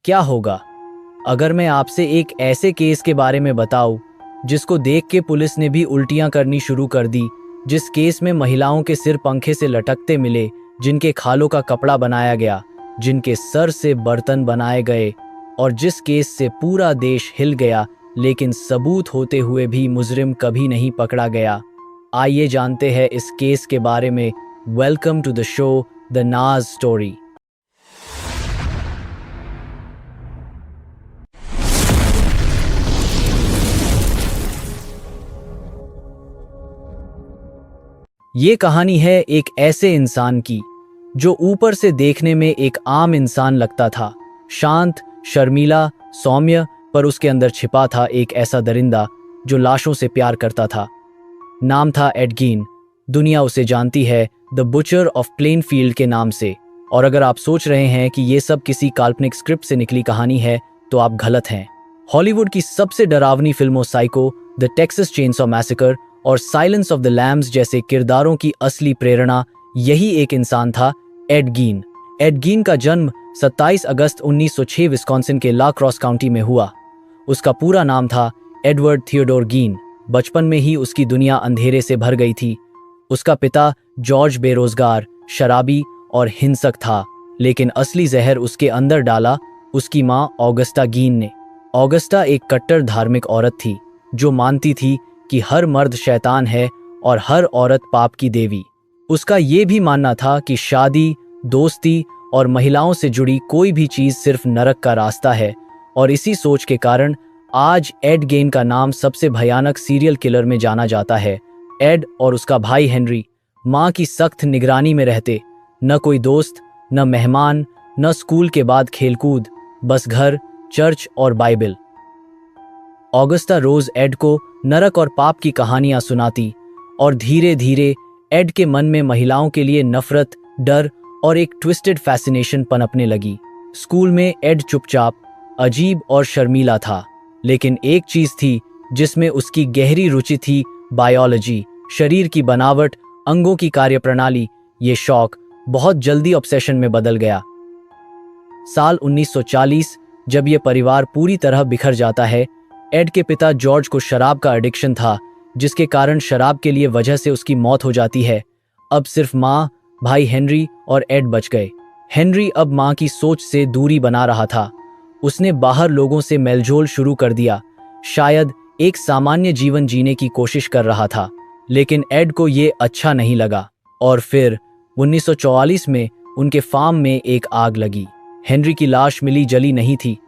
क्या होगा अगर मैं आपसे एक ऐसे केस के बारे में बताऊं जिसको देख के पुलिस ने भी उल्टियां करनी शुरू कर दी, जिस केस में महिलाओं के सिर पंखे से लटकते मिले, जिनके खालों का कपड़ा बनाया गया, जिनके सर से बर्तन बनाए गए, और जिस केस से पूरा देश हिल गया, लेकिन सबूत होते हुए भी मुजरिम कभी नहीं पकड़ा गया। आइए जानते हैं इस केस के बारे में। Welcome to the show the Naaz story. ये कहानी है एक ऐसे इंसान की जो ऊपर से देखने में एक आम इंसान लगता था, शांत, शर्मीला, सौम्य, पर उसके अंदर छिपा था एक ऐसा दरिंदा जो लाशों से प्यार करता था। नाम था एड गीन। दुनिया उसे जानती है द बुचर ऑफ प्लेनफील्ड के नाम से। और अगर आप सोच रहे हैं कि ये सब किसी काल्पनिक स्क्रिप्ट से निकली कहानी है, तो आप गलत हैं। हॉलीवुड की सबसे डरावनी फिल्मों psycho, the Texas chainsaw massacre और साइलेंस ऑफ द लैम्स जैसे किरदारों की असली प्रेरणा यही एक इंसान था, एड गीन। एड गीन का जन्म 27 अगस्त 1906 विस्कॉन्सिन के ला क्रॉस काउंटी में हुआ। उसका पूरा नाम था एडवर्ड थियोडोर गीन। बचपन में ही उसकी दुनिया अंधेरे से भर गई थी। उसका पिता जॉर्ज बेरोजगार, शराबी और हिंसक था, लेकिन असली जहर उसके अंदर डाला उसकी माँ ऑगस्टा गीन ने। ऑगस्टा एक कट्टर धार्मिक औरत थी जो मानती थी कि हर मर्द शैतान है और हर औरत पाप की देवी। उसका ये भी मानना था कि शादी, दोस्ती और महिलाओं से जुड़ी कोई भी चीज सिर्फ नरक का रास्ता है। और इसी सोच के कारण आज एड गेन का नाम सबसे भयानक सीरियल किलर में जाना जाता है। एड और उसका भाई हेनरी माँ की सख्त निगरानी में रहते। न कोई दोस्त, न मेहमान, न स्कूल के बाद खेलकूद, बस घर, चर्च और बाइबल। ऑगस्टा रोज एड को नरक और पाप की कहानियां सुनाती और धीरे धीरे एड के मन में महिलाओं के लिए नफरत, डर और एक ट्विस्टेड फैसिनेशन पनपने लगी। स्कूल में एड चुपचाप, अजीब और शर्मीला था, लेकिन एक चीज थी जिसमें उसकी गहरी रुचि थी, बायोलॉजी, शरीर की बनावट, अंगों की कार्यप्रणाली। ये शौक बहुत जल्दी ऑब्सेशन में बदल गया। साल 1940 जब यह परिवार पूरी तरह बिखर जाता है। एड के पिता जॉर्ज को शराब का एडिक्शन था, जिसके कारण शराब के लिए वजह से उसकी मौत हो जाती है। अब सिर्फ माँ, भाई हेनरी और एड बच गए। हेनरी अब माँ की सोच से दूरी बना रहा था। उसने बाहर लोगों से मेलजोल शुरू कर दिया, शायद एक सामान्य जीवन जीने की कोशिश कर रहा था। लेकिन एड को ये अच्छा नहीं लगा। और फिर 1944 में उनके फार्म में एक आग लगी। हेनरी की लाश मिली, जली नहीं थी,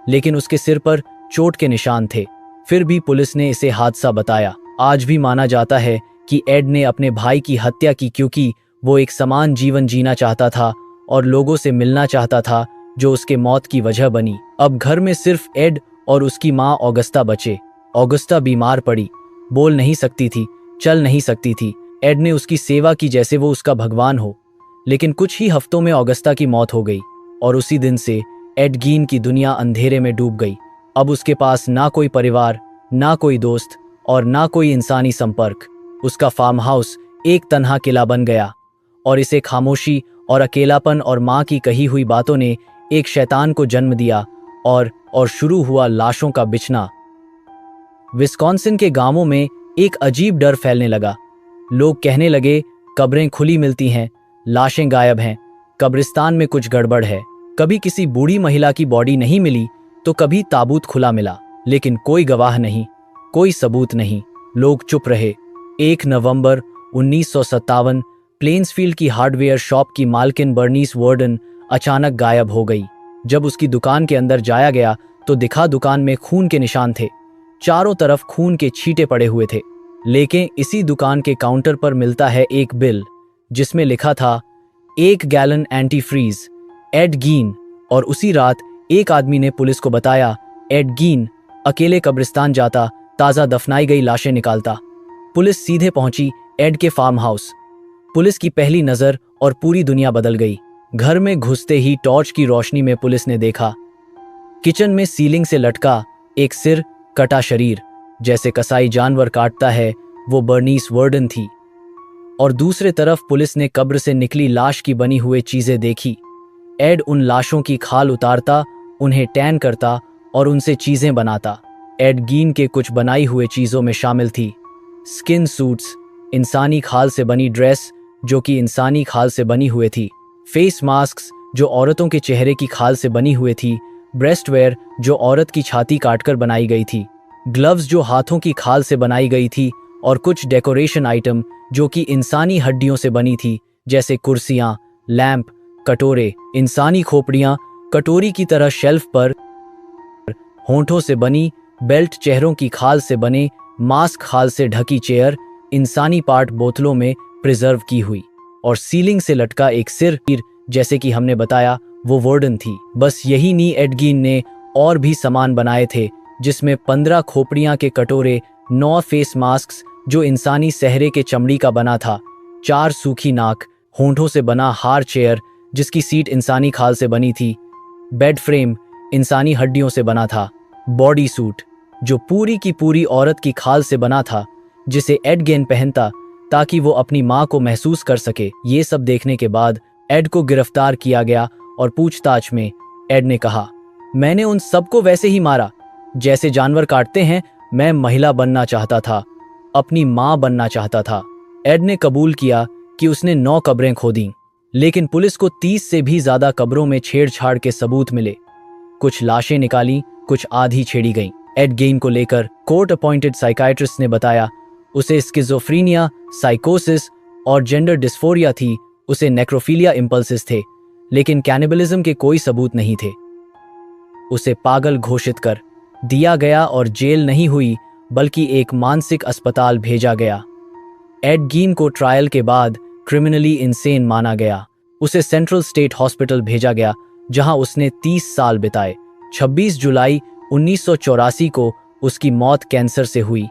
लेकिन उसके सिर पर चोट के निशान थे। फिर भी पुलिस ने इसे हादसा बताया। आज भी माना जाता है कि एड ने अपने भाई की हत्या की क्योंकि वो एक समान जीवन जीना चाहता था और लोगों से मिलना चाहता था, जो उसके मौत की वजह बनी। अब घर में सिर्फ एड और उसकी माँ ऑगस्टा बचे। ऑगस्टा बीमार पड़ी, बोल नहीं सकती थी, चल नहीं सकती थी। एड ने उसकी सेवा की जैसे वो उसका भगवान हो। लेकिन कुछ ही हफ्तों में ऑगस्टा की मौत हो गई और उसी दिन से एड गीन की दुनिया अंधेरे में डूब गई। अब उसके पास ना कोई परिवार, ना कोई दोस्त और ना कोई इंसानी संपर्क। उसका फार्म हाउस एक तन्हा किला बन गया और इसे खामोशी और अकेलापन और माँ की कही हुई बातों ने एक शैतान को जन्म दिया। और शुरू हुआ लाशों का बिछना। विस्कॉन्सिन के गांवों में एक अजीब डर फैलने लगा। लोग कहने लगे, कब्रें खुली मिलती हैं, लाशें गायब हैं, कब्रिस्तान में कुछ गड़बड़ है। कभी किसी बूढ़ी महिला की बॉडी नहीं मिली तो कभी ताबूत खुला मिला, लेकिन कोई गवाह नहीं, कोई सबूत नहीं। लोग चुप रहे। 1 नवंबर 1957 प्लेन्सफील्ड की हार्डवेयर शॉप की मालकिन बर्नीस वर्डन अचानक गायब हो गई। जब उसकी दुकान के अंदर जाया गया तो दिखा दुकान में खून के निशान थे। चारों तरफ खून के छींटे पड़े हुए थे। लेकिन इसी दुकान के काउंटर पर मिलता है एक बिल जिसमें लिखा था 1 गैलन एंटी फ्रीज, एड गीन। और उसी रात एक आदमी ने पुलिस को बताया, एड गीन अकेले कब्रिस्तान जाता, ताज़ा दफनाई गई लाशें निकालता। पुलिस सीधे पहुंची एड के फार्म हाउस। पुलिस की पहली नज़र और पूरी दुनिया बदल गई। घर में घुसते ही टॉर्च की रोशनी में पुलिस ने देखा, किचन में सीलिंग से लटका एक सिर, कटा शरीर, जैसे कसाई जानवर काटता है, वो बर्नीस वर्डन थी। और दूसरे तरफ पुलिस ने कब्र से निकली लाश की बनी हुई चीजें देखी। एड उन लाशों की खाल उतारता उन्हें टैन करता और उनसे चीजें बनाता। एड गीन के कुछ बनाई हुए चीजों में शामिल थी स्किन सूट्स, इंसानी खाल से बनी ड्रेस जो कि इंसानी खाल से बनी हुए थी, फेस मास्क्स जो औरतों के चेहरे की खाल से बनी हुए थी, ब्रेस्टवेयर जो औरत की छाती काटकर बनाई गई थी, ग्लव्स जो हाथों की खाल से बनाई गई थी, और कुछ डेकोरेशन आइटम जो कि इंसानी हड्डियों से बनी थी, जैसे कुर्सियां, लैंप, कटोरे, इंसानी खोपड़ियां, कटोरी की तरह शेल्फ पर, होंठों से बनी बेल्ट, चेहरों की खाल से बने मास्क, खाल से ढकी चेयर, इंसानी पार्ट बोतलों में प्रिजर्व की हुई, और सीलिंग से लटका एक सिर, जैसे कि हमने बताया वो वार्डन थी। बस यही नहीं, एड गीन ने और भी सामान बनाए थे, जिसमें 15 खोपड़ियां के कटोरे, 9 फेस मास्क जो इंसानी सहरे के चमड़ी का बना था, 4 सूखी नाक, होंठों से बना हार चेयर जिसकी सीट इंसानी खाल से बनी थी, बेड फ्रेम इंसानी हड्डियों से बना था, बॉडी सूट जो पूरी की पूरी औरत की खाल से बना था, जिसे एड गेन पहनता ताकि वो अपनी माँ को महसूस कर सके। ये सब देखने के बाद एड को गिरफ्तार किया गया और पूछताछ में एड ने कहा, मैंने उन सबको वैसे ही मारा जैसे जानवर काटते हैं। मैं महिला बनना चाहता था, अपनी माँ बनना चाहता था। एड ने कबूल किया कि उसने 9 कब्रें खोदी, लेकिन पुलिस को 30 से भी ज्यादा कब्रों में छेड़छाड़ के सबूत मिले। कुछ लाशें निकाली, कुछ आधी छेड़ी गईं। एड गेन को लेकर कोर्ट अपॉइंटेड साइकाइट्रिस्ट ने बताया उसे स्किज़ोफ्रीनिया, साइकोसिस और जेंडर डिस्फोरिया थी, उसे नेक्रोफिलिया इंपल्सिस थे, लेकिन कैनिबलिज्म के कोई सबूत नहीं थे। उसे पागल घोषित कर दिया गया और जेल नहीं हुई बल्कि एक मानसिक अस्पताल भेजा गया। एड गीन को ट्रायल के बाद क्रिमिनली इंसेन माना गया। उसे सेंट्रल स्टेट हॉस्पिटल भेजा गया जहां उसने 30 साल बिताए। 26 जुलाई 1984 को उसकी मौत कैंसर से हुई।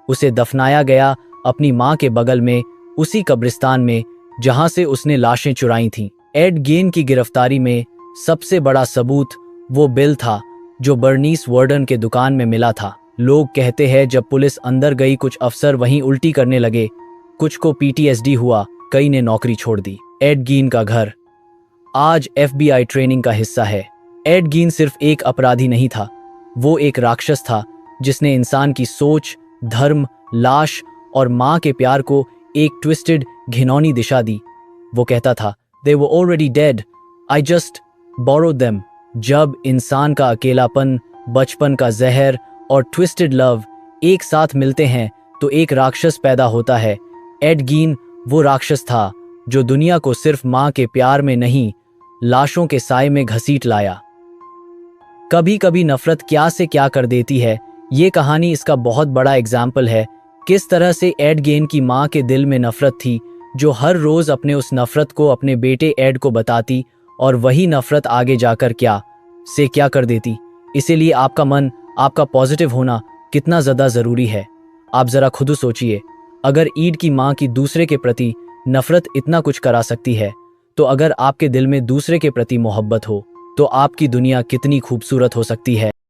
उसे दफनाया गया अपनी मां के बगल में, उसी कब्रिस्तान में जहां से उसने लाशें चुराई थीं। एड गेन की गिरफ्तारी में सबसे बड़ा सबूत वो बिल था जो बर्नीस वार्डन के दुकान में मिला था। लोग कहते हैं जब पुलिस अंदर गई कुछ अफसर वहीं उल्टी करने लगे, कुछ को पीटीएसडी हुआ, कई ने नौकरी छोड़ दी। एड गीन का घर आज एफबीआई ट्रेनिंग का हिस्सा है। एड गीन सिर्फ एक अपराधी नहीं था, वो एक राक्षस था जिसने इंसान की सोच, धर्म, लाश और माँ के प्यार को एक ट्विस्टेड, घिनौनी दिशा दी। वो कहता था, They were already dead, I just borrowed them। जब इंसान का अकेलापन, बचपन का जहर और ट्विस्टेड लव एक साथ मिलते हैं तो एक राक्षस पैदा होता है। एड गीन वो राक्षस था जो दुनिया को सिर्फ माँ के प्यार में नहीं, लाशों के साए में घसीट लाया। कभी कभी नफरत क्या से क्या कर देती है, ये कहानी इसका बहुत बड़ा एग्जाम्पल है। किस तरह से एड गेन की माँ के दिल में नफरत थी, जो हर रोज अपने उस नफरत को अपने बेटे एड को बताती, और वही नफरत आगे जाकर क्या से क्या कर देती। इसीलिए आपका मन, आपका पॉजिटिव होना कितना ज़्यादा ज़रूरी है। आप ज़रा खुद सोचिए, अगर ईड की माँ की दूसरे के प्रति नफरत इतना कुछ करा सकती है, तो अगर आपके दिल में दूसरे के प्रति मोहब्बत हो तो आपकी दुनिया कितनी खूबसूरत हो सकती है।